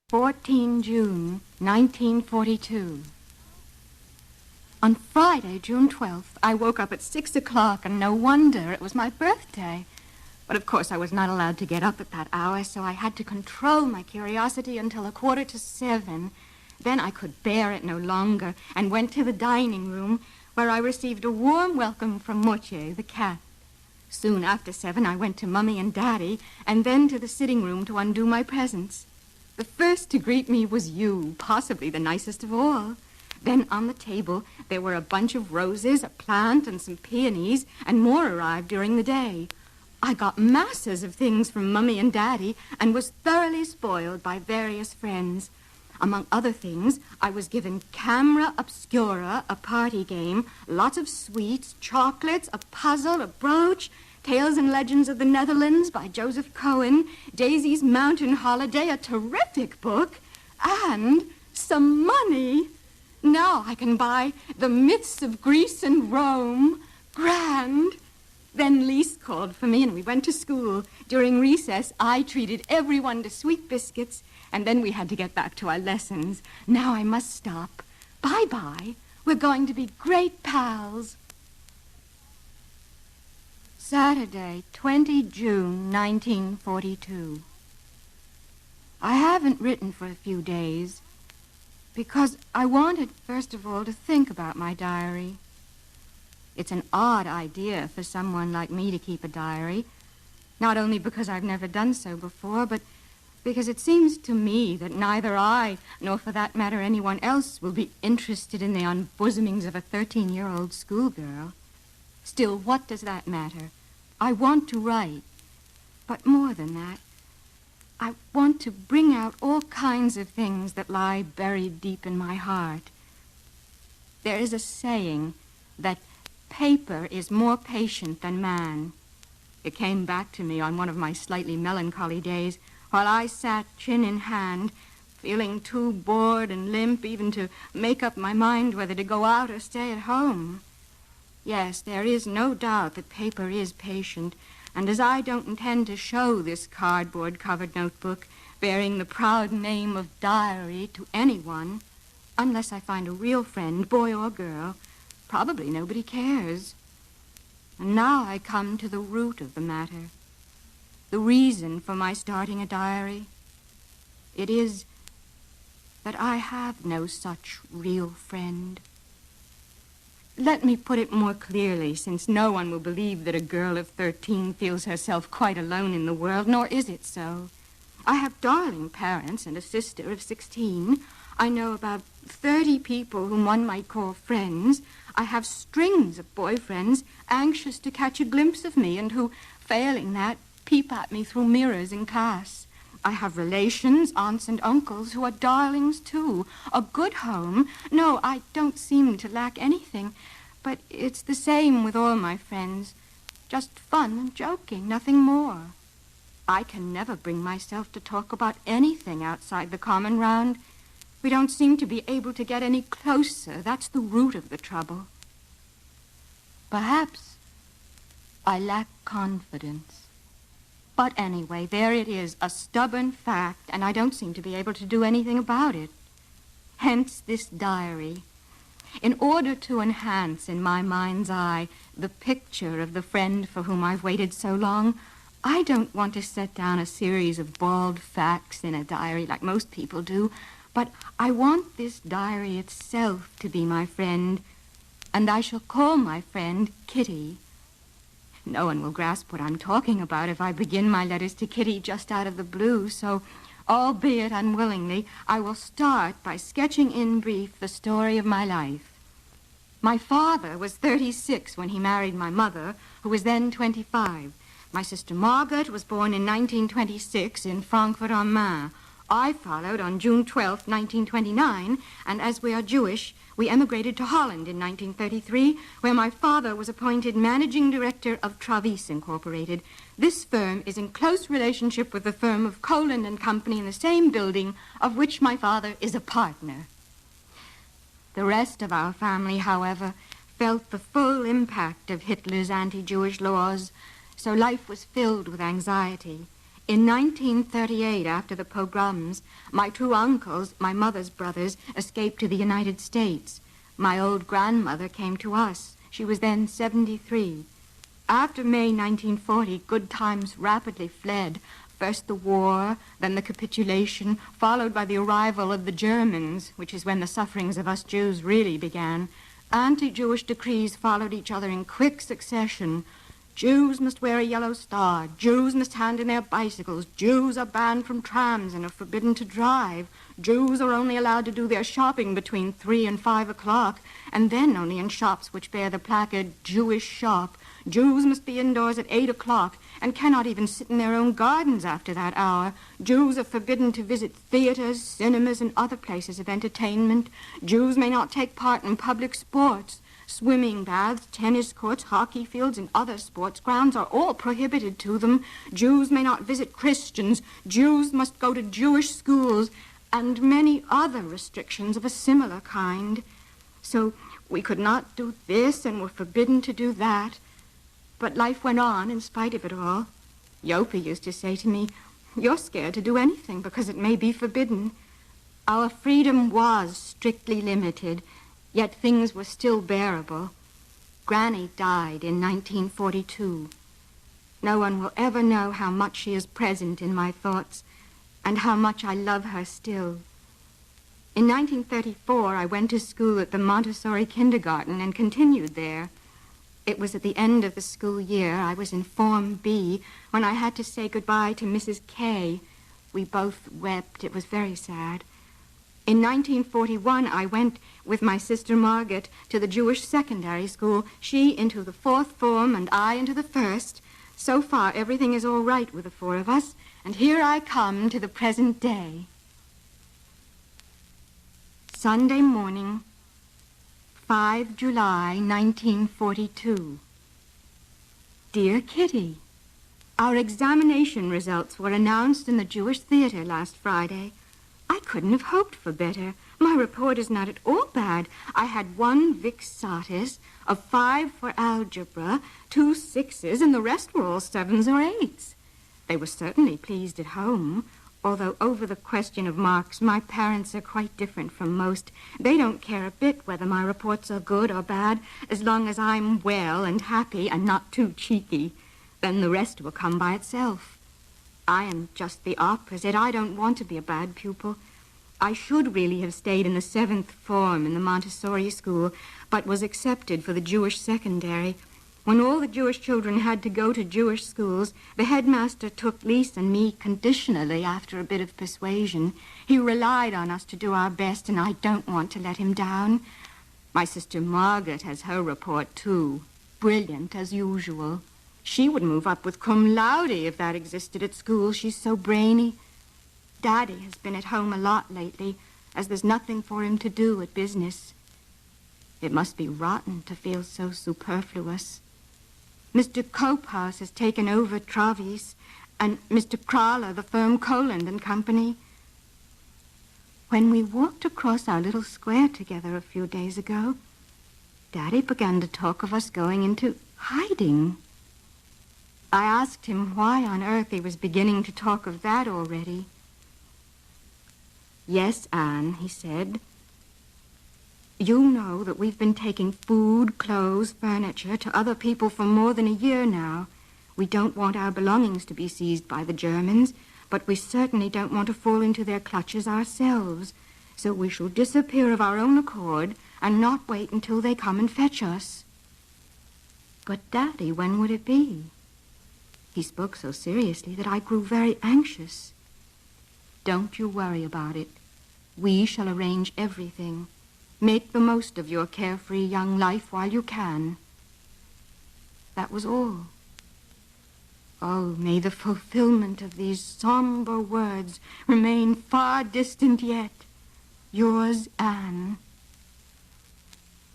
14 June, 1942. On Friday, June 12th, I woke up at 6 o'clock, and no wonder, it was my birthday. But of course I was not allowed to get up at that hour, so I had to control my curiosity until 6:45. Then I could bear it no longer and went to the dining room, where I received a warm welcome from Moche, the cat. Soon after 7, I went to Mummy and Daddy, and then to the sitting room to undo my presents. The first to greet me was you, possibly the nicest of all. Then on the table, there were a bunch of roses, a plant, and some peonies, and more arrived during the day. I got masses of things from Mummy and Daddy and was thoroughly spoiled by various friends. Among other things, I was given Camera Obscura, a party game, lots of sweets, chocolates, a puzzle, a brooch, Tales and Legends of the Netherlands by Joseph Cohen, Daisy's Mountain Holiday, a terrific book, and some money. Now I can buy The Myths of Greece and Rome. Grand. Then Lise called for me and we went to school. During recess, I treated everyone to sweet biscuits, and then we had to get back to our lessons. Now I must stop. Bye-bye. We're going to be great pals. Saturday, 20 June, 1942. I haven't written for a few days because I wanted, first of all, to think about my diary. It's an odd idea for someone like me to keep a diary, not only because I've never done so before, but because it seems to me that neither I, nor for that matter anyone else, will be interested in the unbosomings of a 13-year-old schoolgirl. Still, what does that matter? I want to write, but more than that, I want to bring out all kinds of things that lie buried deep in my heart. There is a saying that paper is more patient than man. It came back to me on one of my slightly melancholy days while I sat chin in hand, feeling too bored and limp even to make up my mind whether to go out or stay at home. Yes, there is no doubt that paper is patient, and as I don't intend to show this cardboard-covered notebook bearing the proud name of diary to anyone, unless I find a real friend, boy or girl, probably nobody cares. And now I come to the root of the matter, the reason for my starting a diary. It is that I have no such real friend. Let me put it more clearly, since no one will believe that a girl of 13 feels herself quite alone in the world, nor is it so. I have darling parents and a sister of 16. I know about 30 people whom one might call friends. I have strings of boyfriends anxious to catch a glimpse of me and who, failing that, peep at me through mirrors in class. I have relations, aunts and uncles who are darlings too. A good home. No, I don't seem to lack anything. But it's the same with all my friends. Just fun and joking, nothing more. I can never bring myself to talk about anything outside the common round. We don't seem to be able to get any closer. That's the root of the trouble. Perhaps I lack confidence. But anyway, there it is, a stubborn fact, and I don't seem to be able to do anything about it. Hence this diary. In order to enhance in my mind's eye the picture of the friend for whom I've waited so long, I don't want to set down a series of bald facts in a diary like most people do, but I want this diary itself to be my friend, and I shall call my friend Kitty. No one will grasp what I'm talking about if I begin my letters to Kitty just out of the blue, so, albeit unwillingly, I will start by sketching in brief the story of my life. My father was 36 when he married my mother, who was then 25. My sister Margaret was born in 1926 in Frankfurt-am-Main. I followed on June 12, 1929, and as we are Jewish, we emigrated to Holland in 1933, where my father was appointed managing director of Travis Incorporated. This firm is in close relationship with the firm of Coland and Company in the same building, of which my father is a partner. The rest of our family, however, felt the full impact of Hitler's anti-Jewish laws, so life was filled with anxiety. In 1938, after the pogroms, my two uncles, my mother's brothers, escaped to the United States. My old grandmother came to us. She was then 73. After May 1940, good times rapidly fled. First the war, then the capitulation, followed by the arrival of the Germans, which is when the sufferings of us Jews really began. Anti-Jewish decrees followed each other in quick succession. Jews must wear a yellow star. Jews must hand in their bicycles. Jews are banned from trams and are forbidden to drive. Jews are only allowed to do their shopping between 3 and 5 o'clock, and then only in shops which bear the placard, Jewish shop. Jews must be indoors at 8 o'clock and cannot even sit in their own gardens after that hour. Jews are forbidden to visit theaters, cinemas, and other places of entertainment. Jews may not take part in public sports. Swimming baths, tennis courts, hockey fields, and other sports grounds are all prohibited to them. Jews may not visit Christians. Jews must go to Jewish schools, and many other restrictions of a similar kind. So we could not do this and were forbidden to do that. But life went on in spite of it all. Yopi used to say to me, "You're scared to do anything because it may be forbidden." Our freedom was strictly limited, yet things were still bearable. Granny died in 1942. No one will ever know how much she is present in my thoughts and how much I love her still. In 1934, I went to school at the Montessori kindergarten and continued there. It was at the end of the school year. I was in Form B when I had to say goodbye to Mrs. K. We both wept. It was very sad. In 1941, I went with my sister Margaret to the Jewish secondary school, she into the 4th form and I into the 1st. So far, everything is all right with the four of us, and here I come to the present day. Sunday morning, 5 July, 1942. Dear Kitty, our examination results were announced in the Jewish theater last Friday. I couldn't have hoped for better. My report is not at all bad. I had 1 Vixatis, a 5 for algebra, 2 6s, and the rest were all 7s or 8s. They were certainly pleased at home, although over the question of marks, my parents are quite different from most. They don't care a bit whether my reports are good or bad, as long as I'm well and happy and not too cheeky. Then the rest will come by itself. I am just the opposite. I don't want to be a bad pupil. I should really have stayed in the 7th form in the Montessori school, but was accepted for the Jewish secondary. When all the Jewish children had to go to Jewish schools, the headmaster took Lisa and me conditionally after a bit of persuasion. He relied on us to do our best, and I don't want to let him down. My sister Margaret has her report, too. Brilliant, as usual. She would move up with cum laude if that existed at school. She's so brainy. Daddy has been at home a lot lately, as there's nothing for him to do at business. It must be rotten to feel so superfluous. Mr. Copehouse has taken over Travis, and Mr. Crawler, the firm Coland and Company. When we walked across our little square together a few days ago, Daddy began to talk of us going into hiding. I asked him why on earth he was beginning to talk of that already. "Yes, Anne," he said. "You know that we've been taking food, clothes, furniture to other people for more than a year now. We don't want our belongings to be seized by the Germans, but we certainly don't want to fall into their clutches ourselves. So we shall disappear of our own accord and not wait until they come and fetch us." "But, Daddy, when would it be?" He spoke so seriously that I grew very anxious. "Don't you worry about it. We shall arrange everything. Make the most of your carefree young life while you can." That was all. Oh, may the fulfillment of these somber words remain far distant yet. Yours, Anne.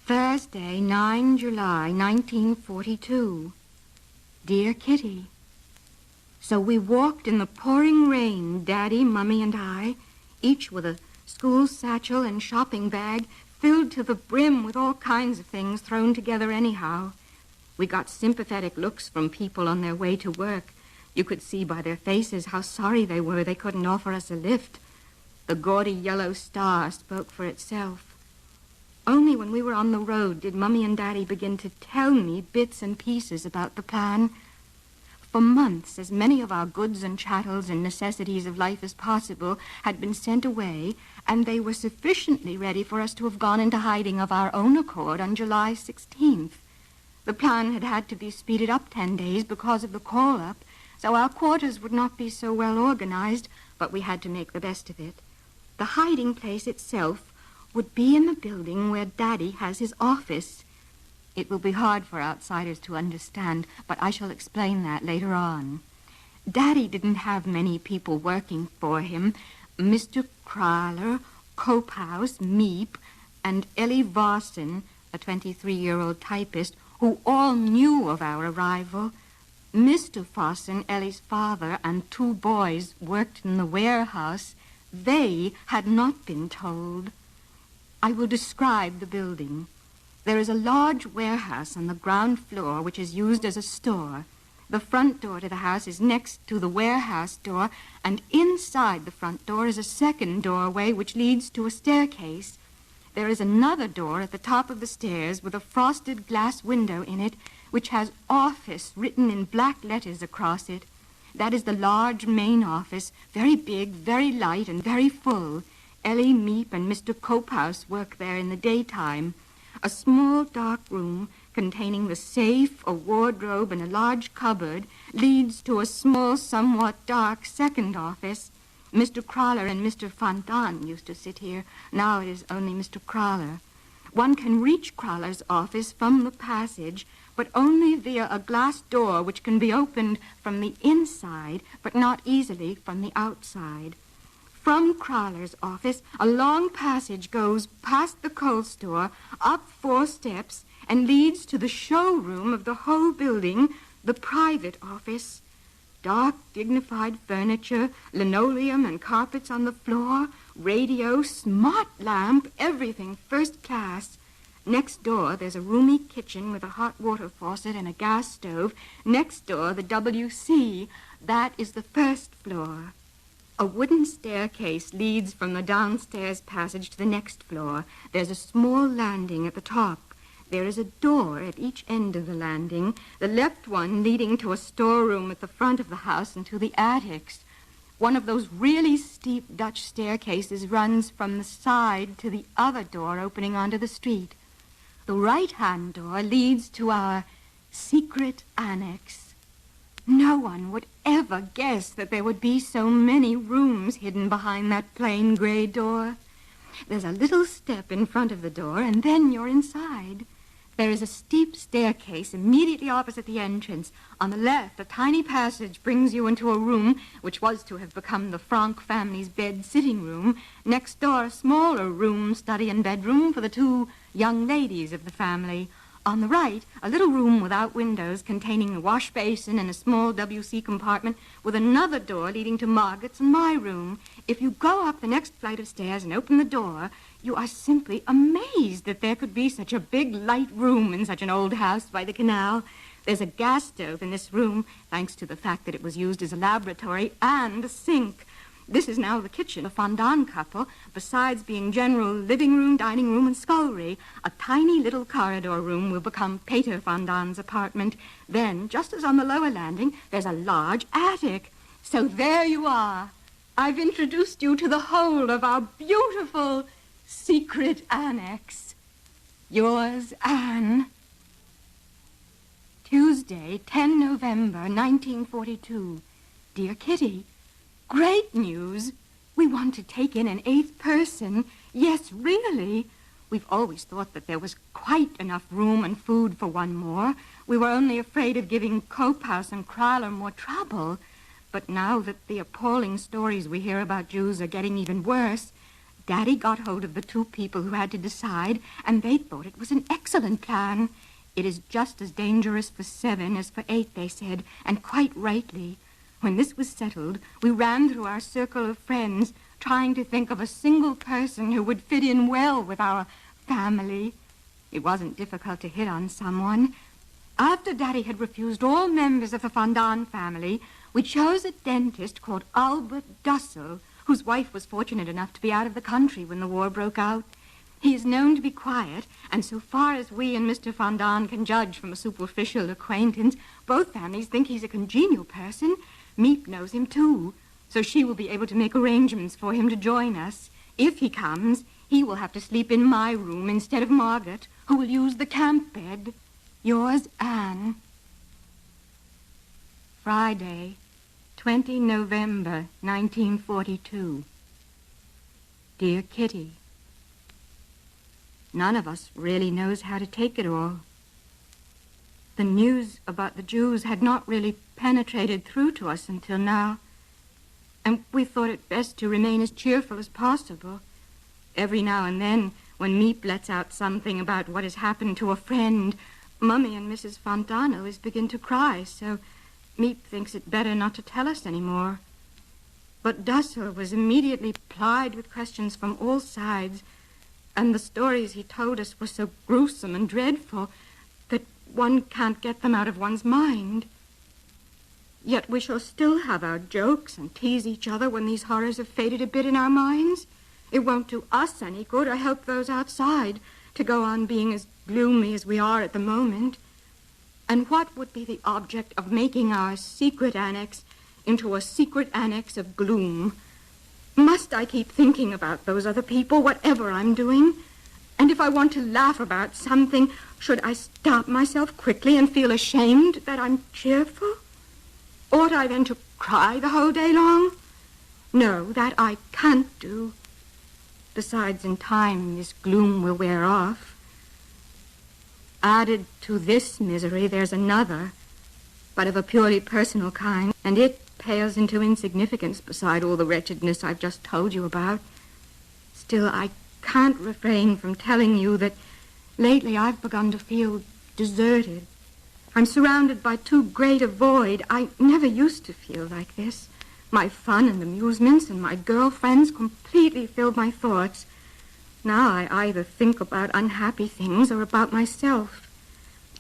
Thursday, 9 July, 1942. Dear Kitty, so we walked in the pouring rain, Daddy, Mummy, and I, each with a school satchel and shopping bag filled to the brim with all kinds of things thrown together anyhow. We got sympathetic looks from people on their way to work. You could see by their faces how sorry they were they couldn't offer us a lift. The gaudy yellow star spoke for itself. Only when we were on the road did Mummy and Daddy begin to tell me bits and pieces about the plan. For months, as many of our goods and chattels and necessities of life as possible had been sent away, and they were sufficiently ready for us to have gone into hiding of our own accord on July 16th. The plan had had to be speeded up 10 days because of the call-up, so our quarters would not be so well organized, but we had to make the best of it. The hiding place itself would be in the building where Daddy has his office. It will be hard for outsiders to understand, but I shall explain that later on. Daddy didn't have many people working for him. Mr. Crowler, Copehouse, Meep, and Ellie Varson, a 23-year-old typist, who all knew of our arrival. Mr. Fossen, Ellie's father, and 2 boys worked in the warehouse. They had not been told. I will describe the building. There is a large warehouse on the ground floor which is used as a store. The front door to the house is next to the warehouse door, and inside the front door is a second doorway which leads to a staircase. There is another door at the top of the stairs with a frosted glass window in it which has office written in black letters across it. That is the large main office, very big, very light, and very full. Ellie, Meep, and Mr. Copehouse work there in the daytime. A small dark room containing the safe, a wardrobe, and a large cupboard leads to a small, somewhat dark second office. Mr. Crowler and Mr. Fontan used to sit here. Now it is only Mr. Crowler. One can reach Crowler's office from the passage, but only via a glass door which can be opened from the inside, but not easily from the outside. From Crowler's office, a long passage goes past the coal store, up 4 steps, and leads to the showroom of the whole building, the private office. Dark, dignified furniture, linoleum and carpets on the floor, radio, smart lamp, everything first class. Next door, there's a roomy kitchen with a hot water faucet and a gas stove. Next door, the WC. That is the first floor. A wooden staircase leads from the downstairs passage to the next floor. There's a small landing at the top. There is a door at each end of the landing, the left one leading to a storeroom at the front of the house and to the attics. One of those really steep Dutch staircases runs from the side to the other door opening onto the street. The right-hand door leads to our secret annex. No one would ever guess that there would be so many rooms hidden behind that plain gray door. There's a little step in front of the door, and then you're inside. There is a steep staircase immediately opposite the entrance. On the left, a tiny passage brings you into a room which was to have become the Franck family's bed-sitting room. Next door, a smaller room, study and bedroom for the 2 young ladies of the family. On the right, a little room without windows containing a wash basin and a small WC compartment with another door leading to Margaret's and my room. If you go up the next flight of stairs and open the door, you are simply amazed that there could be such a big, light room in such an old house by the canal. There's a gas stove in this room, thanks to the fact that it was used as a laboratory, and a sink. This is now the kitchen, the Fondant couple, besides being general living room, dining room, and scullery. A tiny little corridor room will become Pater Fondant's apartment. Then, just as on the lower landing, there's a large attic. So there you are. I've introduced you to the whole of our beautiful secret annex. Yours, Anne. Tuesday, 10 November, 1942. Dear Kitty, great news. We want to take in an 8th person. Yes, really. We've always thought that there was quite enough room and food for one more. We were only afraid of giving Copehouse and Crowler more trouble. But now that the appalling stories we hear about Jews are getting even worse, Daddy got hold of the 2 people who had to decide, and they thought it was an excellent plan. It is just as dangerous for 7 as for 8, they said, and quite rightly. When this was settled, we ran through our circle of friends, trying to think of a single person who would fit in well with our family. It wasn't difficult to hit on someone. After Daddy had refused all members of the Fondant family, We chose a dentist called Albert Dussel, whose wife was fortunate enough to be out of the country when the war broke out. He is known to be quiet, and so far as we and Mr. Fondant can judge from a superficial acquaintance, both families think he's a congenial person. Miep knows him, too, so she will be able to make arrangements for him to join us. If he comes, he will have to sleep in my room instead of Margaret, who will use the camp bed. Yours, Anne. Friday, 20 November, 1942. Dear Kitty, none of us really knows how to take it all. The news about the Jews had not really penetrated through to us until now, and we thought it best to remain as cheerful as possible. Every now and then, when Miep lets out something about what has happened to a friend, Mummy and Mrs. Fontana always begin to cry, so Miep thinks it better not to tell us any more. But Dussel was immediately plied with questions from all sides, and the stories he told us were so gruesome and dreadful that one can't get them out of one's mind. Yet we shall still have our jokes and tease each other when these horrors have faded a bit in our minds. It won't do us any good or help those outside to go on being as gloomy as we are at the moment. And what would be the object of making our secret annex into a secret annex of gloom? Must I keep thinking about those other people, whatever I'm doing? And if I want to laugh about something, should I stop myself quickly and feel ashamed that I'm cheerful? Ought I then to cry the whole day long? No, that I can't do. Besides, in time, this gloom will wear off. Added to this misery, there's another, but of a purely personal kind, and it pales into insignificance beside all the wretchedness I've just told you about. Still, I can't refrain from telling you that lately I've begun to feel deserted. I'm surrounded by too great a void. I never used to feel like this. My fun and amusements and my girlfriends completely filled my thoughts. Now I either think about unhappy things or about myself.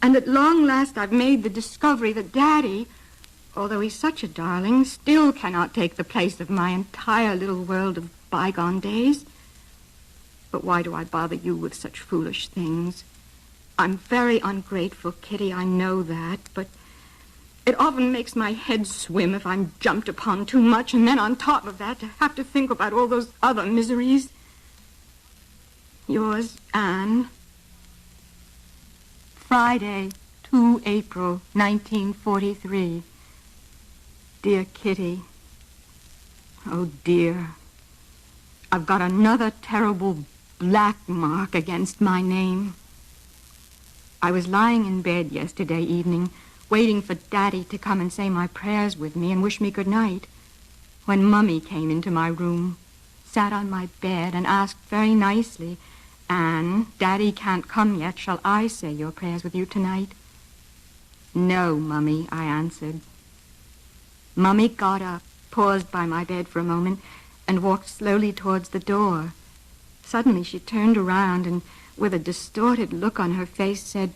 And at long last I've made the discovery that Daddy, although he's such a darling, still cannot take the place of my entire little world of bygone days. But why do I bother you with such foolish things? I'm very ungrateful, Kitty, I know that, but it often makes my head swim if I'm jumped upon too much, and then on top of that, to have to think about all those other miseries. Yours, Anne. Friday, 2 April, 1943. Dear Kitty. Oh, dear. I've got another terrible black mark against my name. I was lying in bed yesterday evening, waiting for Daddy to come and say my prayers with me and wish me good night, when Mummy came into my room, sat on my bed, and asked very nicely, Anne, Daddy can't come yet. Shall I say your prayers with you tonight? No, Mummy, I answered. Mummy got up, paused by my bed for a moment, and walked slowly towards the door. Suddenly she turned around and, with a distorted look on her face, said,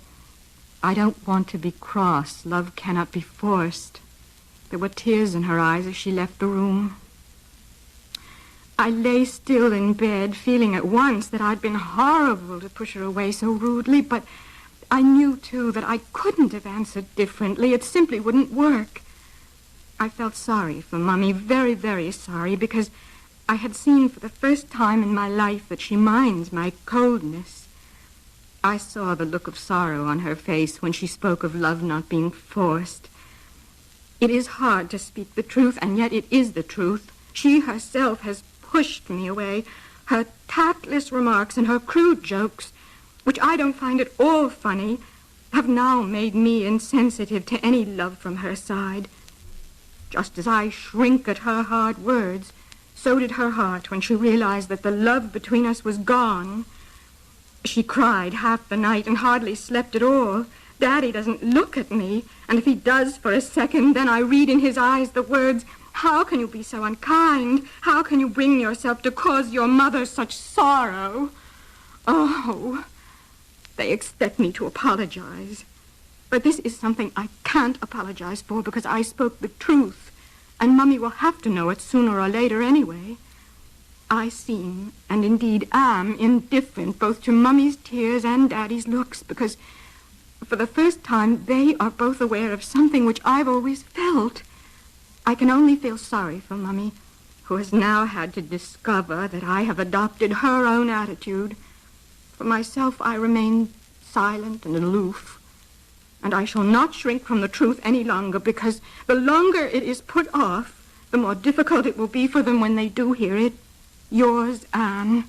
I don't want to be cross. Love cannot be forced. There were tears in her eyes as she left the room. I lay still in bed, feeling at once that I'd been horrible to push her away so rudely, but I knew, too, that I couldn't have answered differently. It simply wouldn't work. I felt sorry for Mummy, very, very sorry, because I had seen for the first time in my life that she minds my coldness. I saw the look of sorrow on her face when she spoke of love not being forced. It is hard to speak the truth, and yet it is the truth. She herself has pushed me away. Her tactless remarks and her crude jokes, which I don't find at all funny, have now made me insensitive to any love from her side. Just as I shrink at her hard words, so did her heart when she realized that the love between us was gone. She cried half the night and hardly slept at all. Daddy doesn't look at me, and if he does for a second, then I read in his eyes the words, how can you be so unkind? How can you bring yourself to cause your mother such sorrow? Oh, they expect me to apologize. But this is something I can't apologize for because I spoke the truth. and Mummy will have to know it sooner or later anyway. I seem, and indeed am, indifferent both to Mummy's tears and Daddy's looks, because for the first time they are both aware of something which I've always felt. I can only feel sorry for Mummy, who has now had to discover that I have adopted her own attitude. For myself, I remain silent and aloof, and I shall not shrink from the truth any longer, because the longer it is put off, the more difficult it will be for them when they do hear it. Yours, Anne.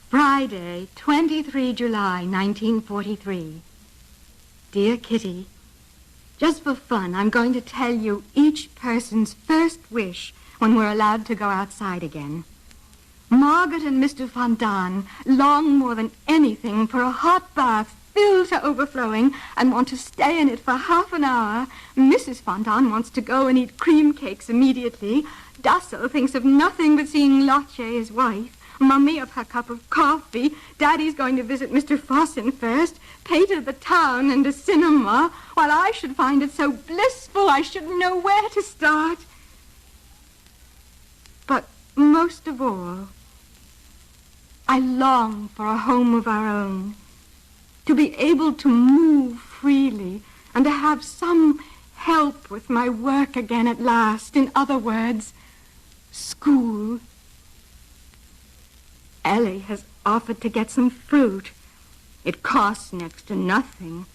Friday, 23 July, 1943. Dear Kitty, just for fun, I'm going to tell you each person's first wish when we're allowed to go outside again. Margaret and Mr. Fondant long more than anything for a hot bath filled to overflowing and want to stay in it for half an hour. Mrs. Fondant wants to go and eat cream cakes immediately. Dassel thinks of nothing but seeing Loche, his wife. Mummy of her cup of coffee. Daddy's going to visit Mr. Fossin first. Pater the town and a cinema, while I should find it so blissful I shouldn't know where to start. But most of all, I long for a home of our own, to be able to move freely and to have some help with my work again at last. In other words, school. Ellie has offered to get some fruit. It costs next to nothing.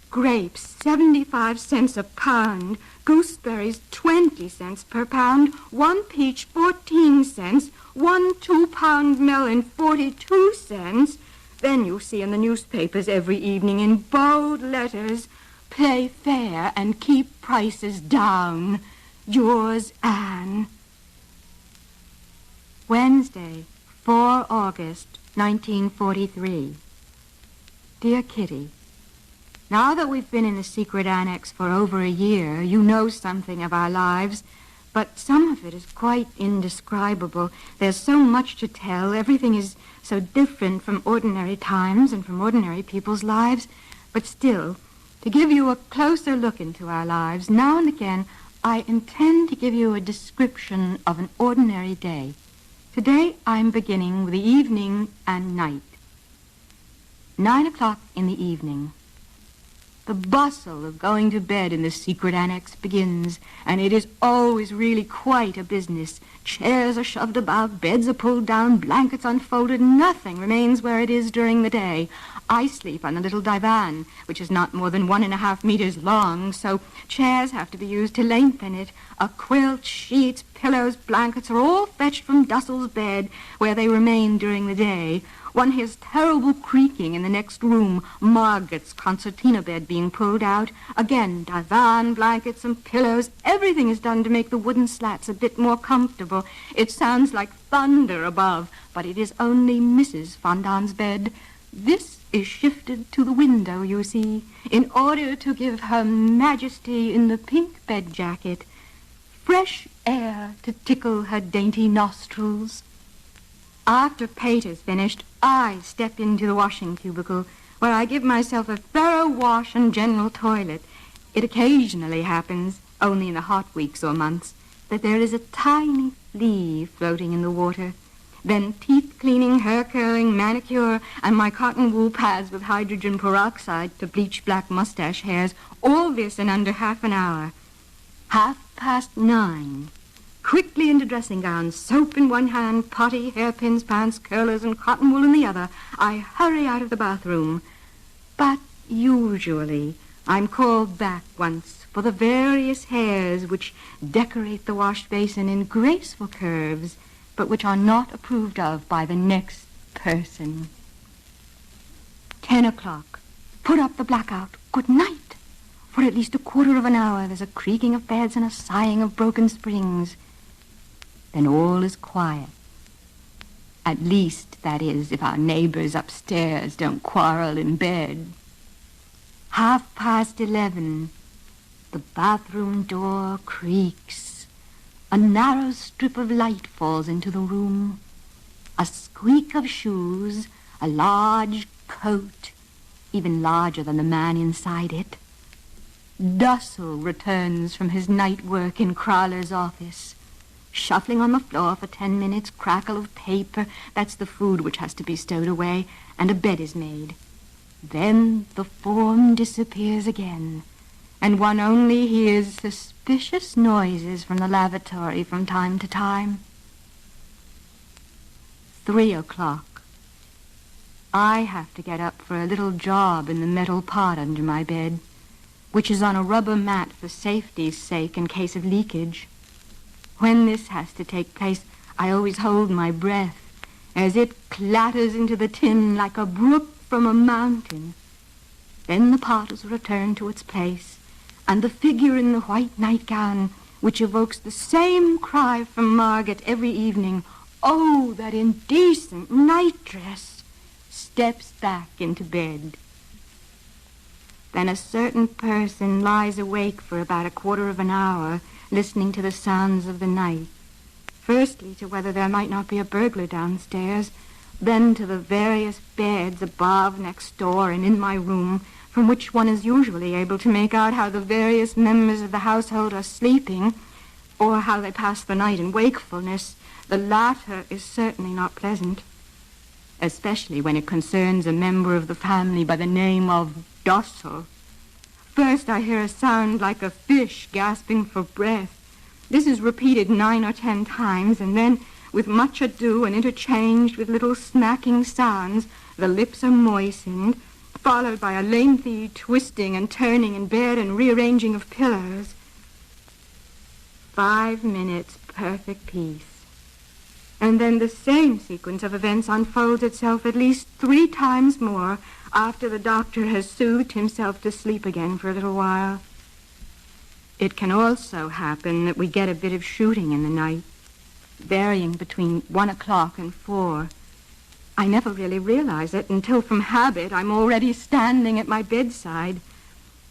Grapes, 75 cents a pound. Gooseberries, 20 cents per pound. One peach, 14 cents. One 2-pound melon, 42 cents. Then you see in the newspapers every evening in bold letters, play fair and keep prices down. Yours, Anne. Wednesday, 4 August, 1943. Dear Kitty, now that we've been in the secret annex for over a year, you know something of our lives, but some of it is quite indescribable. There's so much to tell. Everything is so different from ordinary times and from ordinary people's lives. But still, to give you a closer look into our lives, now and again, I intend to give you a description of an ordinary day. Today, I'm beginning with the evening and night. 9 o'clock in the evening. The bustle of going to bed in the secret annex begins, and it is always really quite a business. Chairs are shoved about, beds are pulled down, blankets unfolded, nothing remains where it is during the day. I sleep on a little divan, which is not more than 1.5 meters long, so chairs have to be used to lengthen it. A quilt, sheets, pillows, blankets are all fetched from Dussel's bed, where they remain during the day. One hears terrible creaking in the next room, Margaret's concertina bed being pulled out. Again, divan, blankets, and pillows. Everything is done to make the wooden slats a bit more comfortable. It sounds like thunder above, but it is only Mrs. Fondant's bed. This is shifted to the window, you see, in order to give Her Majesty in the pink bed jacket fresh air to tickle her dainty nostrils. After Pater's finished, I step into the washing cubicle, where I give myself a thorough wash and general toilet. It occasionally happens, only in the hot weeks or months, that there is a tiny flea floating in the water. Then teeth-cleaning, hair-curling, manicure, and my cotton wool pads with hydrogen peroxide to bleach black mustache hairs, all this in under half an hour. 9:30. Quickly into dressing gowns, soap in one hand, potty, hairpins, pants, curlers, and cotton wool in the other, I hurry out of the bathroom. But usually I'm called back once for the various hairs which decorate the wash basin in graceful curves, but which are not approved of by the next person. 10 o'clock. Put up the blackout. Good night. For at least a quarter of an hour there's a creaking of beds and a sighing of broken springs. Then all is quiet. At least, that is, if our neighbors upstairs don't quarrel in bed. 11:30. The bathroom door creaks. A narrow strip of light falls into the room. A squeak of shoes, a large coat, even larger than the man inside it. Dussel returns from his night work in Crowler's office. Shuffling on the floor for 10 minutes, crackle of paper, that's the food which has to be stowed away, and a bed is made. Then the form disappears again, and one only hears suspicious noises from the lavatory from time to time. 3 o'clock. I have to get up for a little job in the metal pot under my bed, which is on a rubber mat for safety's sake in case of leakage. When this has to take place, I always hold my breath as it clatters into the tin like a brook from a mountain. Then the pot is returned to its place, and the figure in the white nightgown, which evokes the same cry from Margaret every evening, "Oh, that indecent nightdress," steps back into bed. Then a certain person lies awake for about a quarter of an hour, listening to the sounds of the night. Firstly, to whether there might not be a burglar downstairs, then to the various beds above, next door, and in my room, from which one is usually able to make out how the various members of the household are sleeping, or how they pass the night in wakefulness. The latter is certainly not pleasant, especially when it concerns a member of the family by the name of Dussel. First, I hear a sound like a fish gasping for breath. This is repeated 9 or 10 times, and then, with much ado and interchanged with little smacking sounds, the lips are moistened, followed by a lengthy twisting and turning in bed and rearranging of pillows. 5 minutes, perfect peace. And then the same sequence of events unfolds itself at least 3 times more after the doctor has soothed himself to sleep again for a little while. It can also happen that we get a bit of shooting in the night, varying between 1 o'clock and 4. I never really realize it until from habit I'm already standing at my bedside.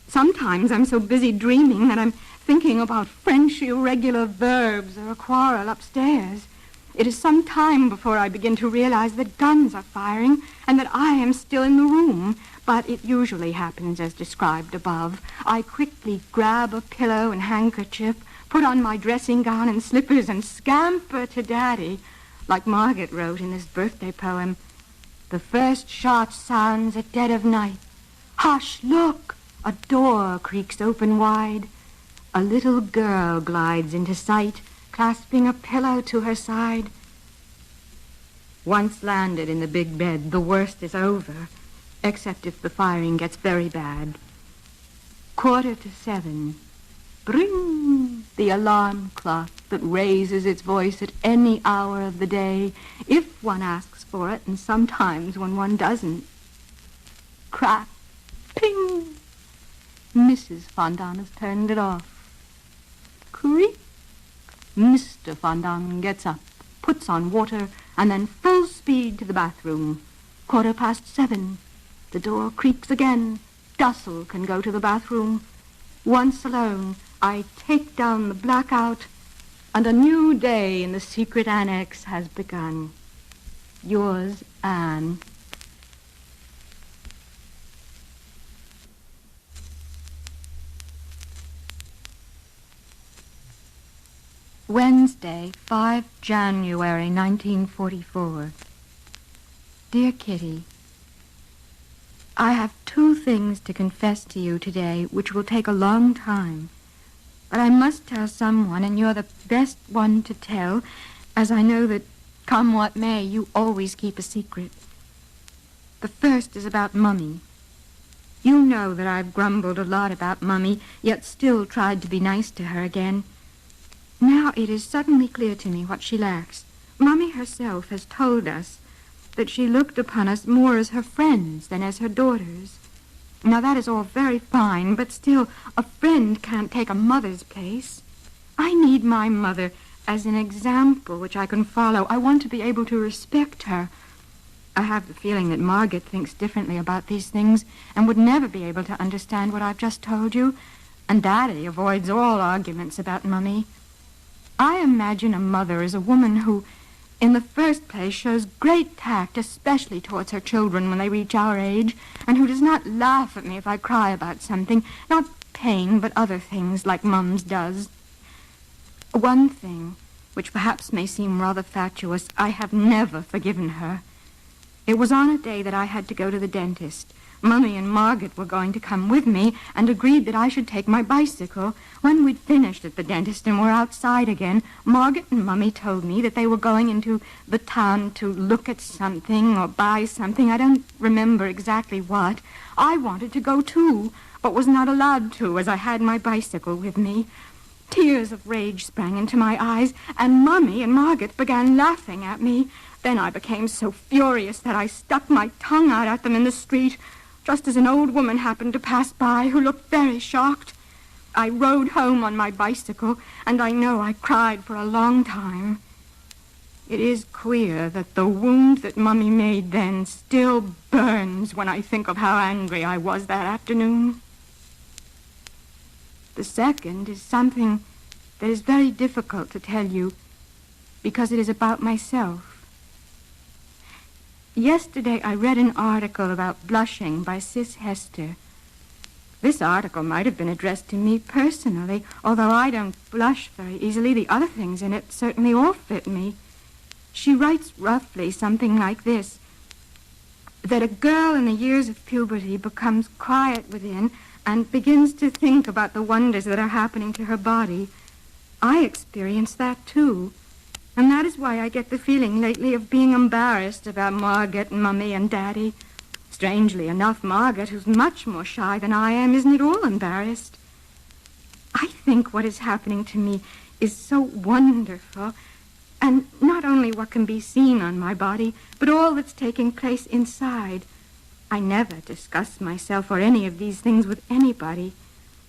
Sometimes I'm so busy dreaming that I'm thinking about French irregular verbs or a quarrel upstairs. It is some time before I begin to realize that guns are firing and that I am still in the room, but it usually happens as described above. I quickly grab a pillow and handkerchief, put on my dressing gown and slippers, and scamper to Daddy, like Margaret wrote in this birthday poem. The first shot sounds at dead of night. Hush, look! A door creaks open wide. A little girl glides into sight, clasping a pillow to her side. Once landed in the big bed, the worst is over, except if the firing gets very bad. 6:45. Bring! The alarm clock that raises its voice at any hour of the day, if one asks for it, and sometimes when one doesn't. Crack! Ping! Mrs. Fondant has turned it off. Creak! Mr. Fondant gets up, puts on water, and then full speed to the bathroom. 7:15. The door creaks again. Dussel can go to the bathroom. Once alone, I take down the blackout, and a new day in the secret annex has begun. Yours, Anne. Wednesday, 5 January 1944. Dear Kitty, I have 2 things to confess to you today which will take a long time. But I must tell someone, and you're the best one to tell, as I know that, come what may, you always keep a secret. The first is about Mummy. You know that I've grumbled a lot about Mummy, yet still tried to be nice to her again. Now it is suddenly clear to me what she lacks. Mummy herself has told us that she looked upon us more as her friends than as her daughters. Now that is all very fine, but still, a friend can't take a mother's place. I need my mother as an example which I can follow. I want to be able to respect her. I have the feeling that Margaret thinks differently about these things and would never be able to understand what I've just told you. And Daddy avoids all arguments about Mummy. I imagine a mother as a woman who, in the first place, shows great tact, especially towards her children when they reach our age, and who does not laugh at me if I cry about something, not pain, but other things, like Mum's does. One thing, which perhaps may seem rather fatuous, I have never forgiven her. It was on a day that I had to go to the dentist. Mummy and Margaret were going to come with me and agreed that I should take my bicycle. When we'd finished at the dentist and were outside again, Margaret and Mummy told me that they were going into the town to look at something or buy something. I don't remember exactly what. I wanted to go too, but was not allowed to as I had my bicycle with me. Tears of rage sprang into my eyes, and Mummy and Margaret began laughing at me. Then I became so furious that I stuck my tongue out at them in the street, just as an old woman happened to pass by who looked very shocked. I rode home on my bicycle, and I know I cried for a long time. It is queer that the wound that Mummy made then still burns when I think of how angry I was that afternoon. The second is something that is very difficult to tell you because it is about myself. Yesterday I read an article about blushing by Sis Hester. This article might have been addressed to me personally, although I don't blush very easily. The other things in it certainly all fit me. She writes roughly something like this: that a girl in the years of puberty becomes quiet within and begins to think about the wonders that are happening to her body. I experience that too. And that is why I get the feeling lately of being embarrassed about Margaret and Mummy and Daddy. Strangely enough, Margaret, who's much more shy than I am, isn't at all embarrassed. I think what is happening to me is so wonderful, and not only what can be seen on my body, but all that's taking place inside. I never discuss myself or any of these things with anybody.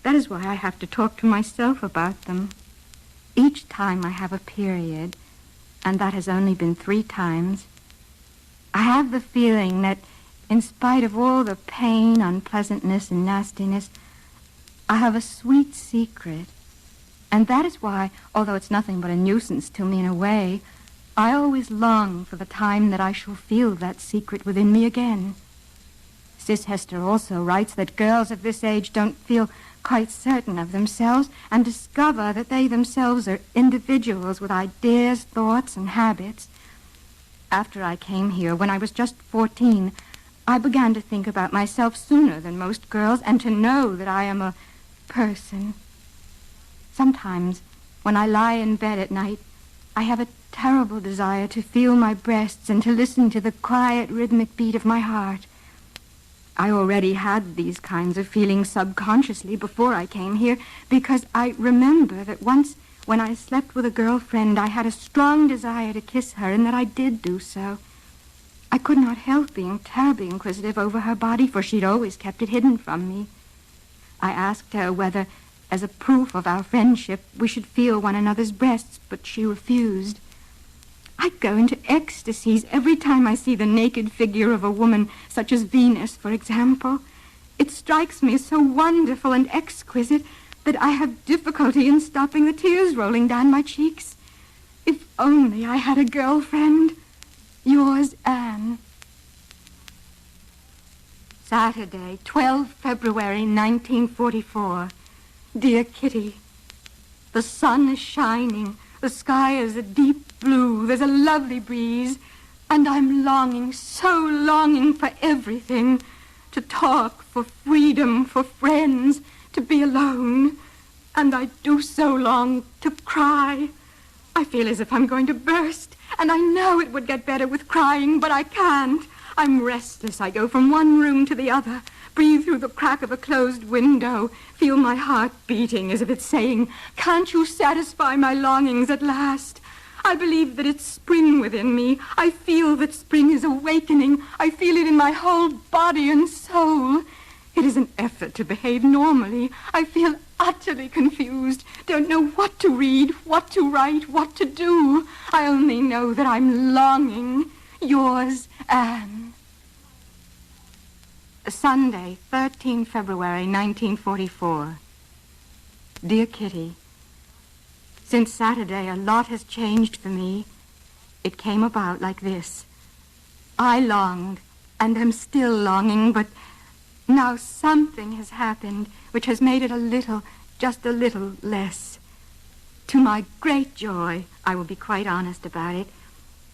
That is why I have to talk to myself about them. Each time I have a period, and that has only been 3 times, I have the feeling that in spite of all the pain, unpleasantness, and nastiness, I have a sweet secret. And that is why, although it's nothing but a nuisance to me in a way, I always long for the time that I shall feel that secret within me again. Sis Hester also writes that girls of this age don't feel quite certain of themselves and discover that they themselves are individuals with ideas, thoughts, and habits. After I came here, when I was just 14, I began to think about myself sooner than most girls and to know that I am a person. Sometimes, when I lie in bed at night, I have a terrible desire to feel my breasts and to listen to the quiet, rhythmic beat of my heart. I already had these kinds of feelings subconsciously before I came here, because I remember that once when I slept with a girlfriend, I had a strong desire to kiss her, and that I did do so. I could not help being terribly inquisitive over her body, for she'd always kept it hidden from me. I asked her whether, as a proof of our friendship, we should feel one another's breasts, but she refused. I go into ecstasies every time I see the naked figure of a woman, such as Venus, for example. It strikes me as so wonderful and exquisite that I have difficulty in stopping the tears rolling down my cheeks. If only I had a girlfriend. Yours, Anne. Saturday, 12 February, 1944. Dear Kitty, the sun is shining. The sky is a deep blue. There's a lovely breeze. And I'm longing, so longing for everything. To talk, for freedom, for friends, to be alone. And I do so long to cry. I feel as if I'm going to burst. And I know it would get better with crying, but I can't. I'm restless. I go from one room to the other, breathe through the crack of a closed window, feel my heart beating as if it's saying, "Can't you satisfy my longings at last?" I believe that it's spring within me. I feel that spring is awakening. I feel it in my whole body and soul. It is an effort to behave normally. I feel utterly confused, don't know what to read, what to write, what to do. I only know that I'm longing. Yours, Anne. Sunday, 13 February, 1944. Dear Kitty, since Saturday, a lot has changed for me. It came about like this. I longed, and am still longing, but Now something has happened which has made it just a little less. To my great joy, I will be quite honest about it.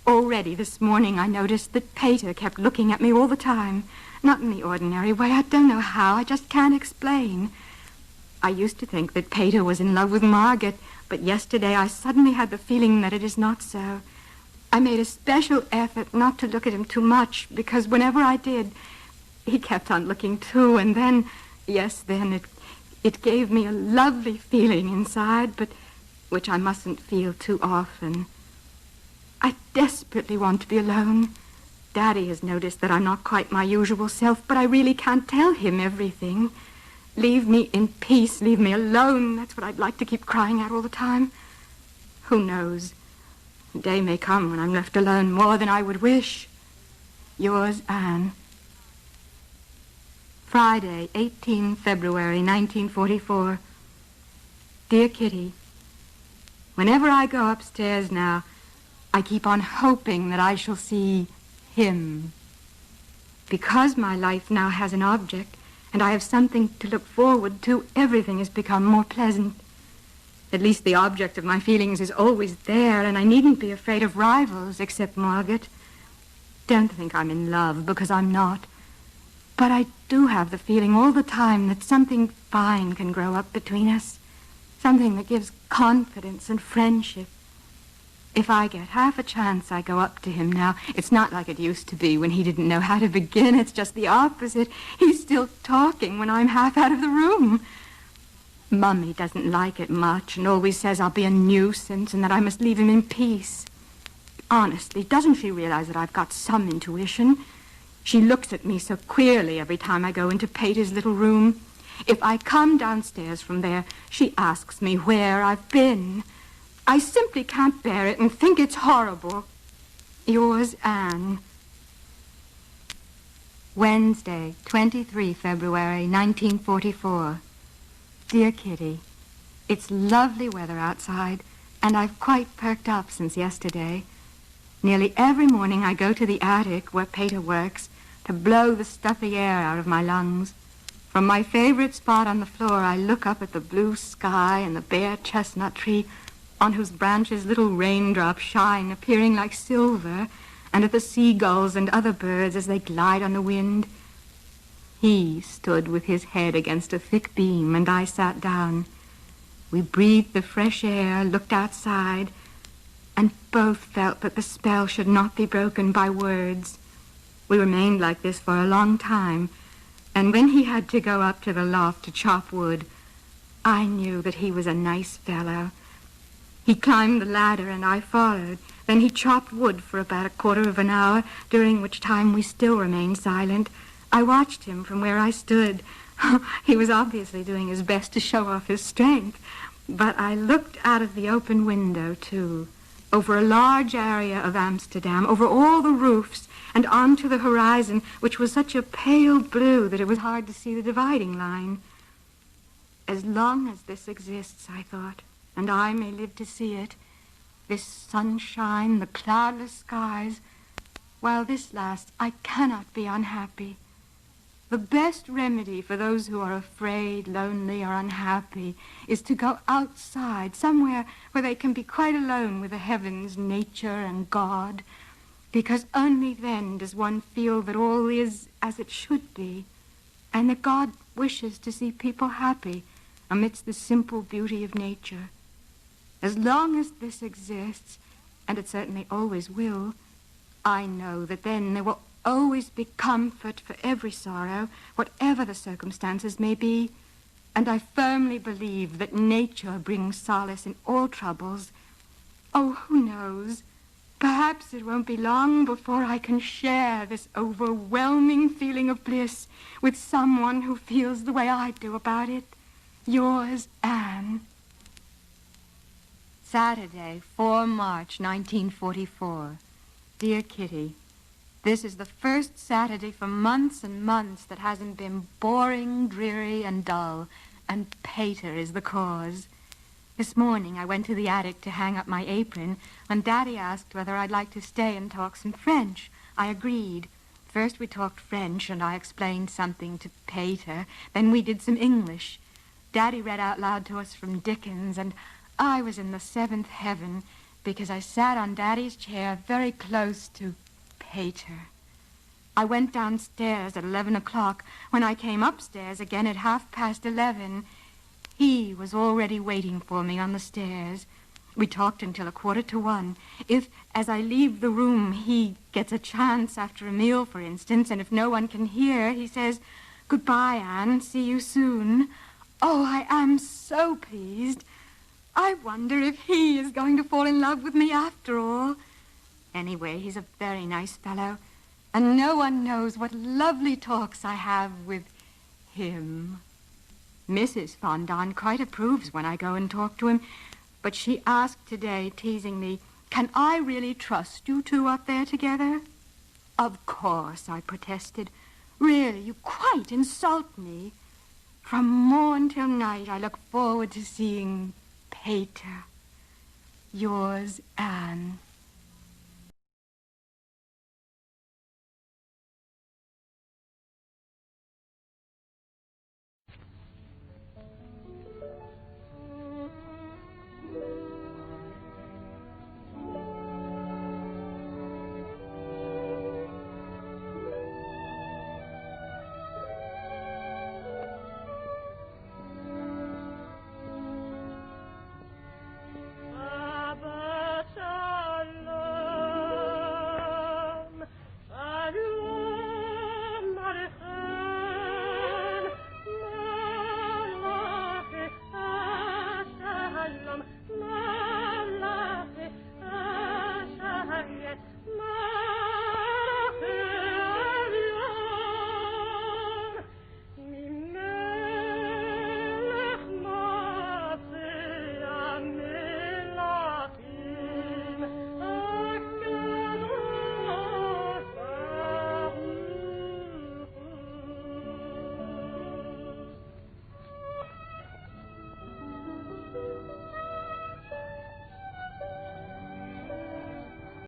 Already this morning I noticed that Peter kept looking at me all the time. Not in the ordinary way. I don't know how. I just can't explain. I used to think that Peter was in love with Margaret, but yesterday I suddenly had the feeling that it is not so. I made a special effort not to look at him too much, because whenever I did, he kept on looking too, and then it gave me a lovely feeling inside, but which I mustn't feel too often. I desperately want to be alone. Daddy has noticed that I'm not quite my usual self, but I really can't tell him everything. Leave me in peace, leave me alone. That's what I'd like to keep crying out all the time. Who knows? A day may come when I'm left alone more than I would wish. Yours, Anne. Friday, 18 February, 1944. Dear Kitty, whenever I go upstairs now, I keep on hoping that I shall see him. Because my life now has an object, and I have something to look forward to, everything has become more pleasant. At least the object of my feelings is always there, and I needn't be afraid of rivals except Margaret. Don't think I'm in love, because I'm not. But I do have the feeling all the time that something fine can grow up between us. Something that gives confidence and friendship. If I get half a chance, I go up to him now. It's not like it used to be when he didn't know how to begin. It's just the opposite. He's still talking when I'm half out of the room. Mummy doesn't like it much and always says I'll be a nuisance and that I must leave him in peace. Honestly, doesn't she realize that I've got some intuition? She looks at me so queerly every time I go into Peter's little room. If I come downstairs from there, she asks me where I've been. I simply can't bear it and think it's horrible. Yours, Anne. Wednesday, 23 February, 1944. Dear Kitty, it's lovely weather outside, and I've quite perked up since yesterday. Nearly every morning I go to the attic where Peter works to blow the stuffy air out of my lungs. From my favorite spot on the floor, I look up at the blue sky and the bare chestnut tree on whose branches little raindrops shine, appearing like silver, and at the seagulls and other birds as they glide on the wind. He stood with his head against a thick beam, and I sat down. We breathed the fresh air, looked outside, and both felt that the spell should not be broken by words. We remained like this for a long time, and when he had to go up to the loft to chop wood, I knew that he was a nice fellow. He climbed the ladder and I followed. Then he chopped wood for about a quarter of an hour, during which time we still remained silent. I watched him from where I stood. He was obviously doing his best to show off his strength. But I looked out of the open window, too, over a large area of Amsterdam, over all the roofs, and onto the horizon, which was such a pale blue that it was hard to see the dividing line. As long as this exists, I thought, and I may live to see it, this sunshine, the cloudless skies, while this lasts, I cannot be unhappy. The best remedy for those who are afraid, lonely, or unhappy is to go outside, somewhere where they can be quite alone with the heavens, nature, and God, because only then does one feel that all is as it should be, and that God wishes to see people happy amidst the simple beauty of nature. As long as this exists, and it certainly always will, I know that then there will always be comfort for every sorrow, whatever the circumstances may be, and I firmly believe that nature brings solace in all troubles. Oh, who knows? Perhaps it won't be long before I can share this overwhelming feeling of bliss with someone who feels the way I do about it. Yours, Anne. Saturday, 4 March, 1944. Dear Kitty, this is the first Saturday for months and months that hasn't been boring, dreary, and dull, and Peter is the cause. This morning I went to the attic to hang up my apron when Daddy asked whether I'd like to stay and talk some French. I agreed. First we talked French, and I explained something to Pater. Then we did some English. Daddy read out loud to us from Dickens, and I was in the seventh heaven because I sat on Daddy's chair very close to Pater. I went downstairs at 11 o'clock. When I came upstairs again at 11:30, he was already waiting for me on the stairs. We talked until 1:45. If, as I leave the room, he gets a chance after a meal, for instance, and if no one can hear, he says, "Goodbye, Anne. See you soon." Oh, I am so pleased. I wonder if he is going to fall in love with me after all. Anyway, he's a very nice fellow, and no one knows what lovely talks I have with him. Mrs. Fondant quite approves when I go and talk to him, but she asked today, teasing me, "Can I really trust you two up there together?" "Of course," I protested. "Really, you quite insult me. From morn till night I look forward to seeing Pater. Yours, Anne."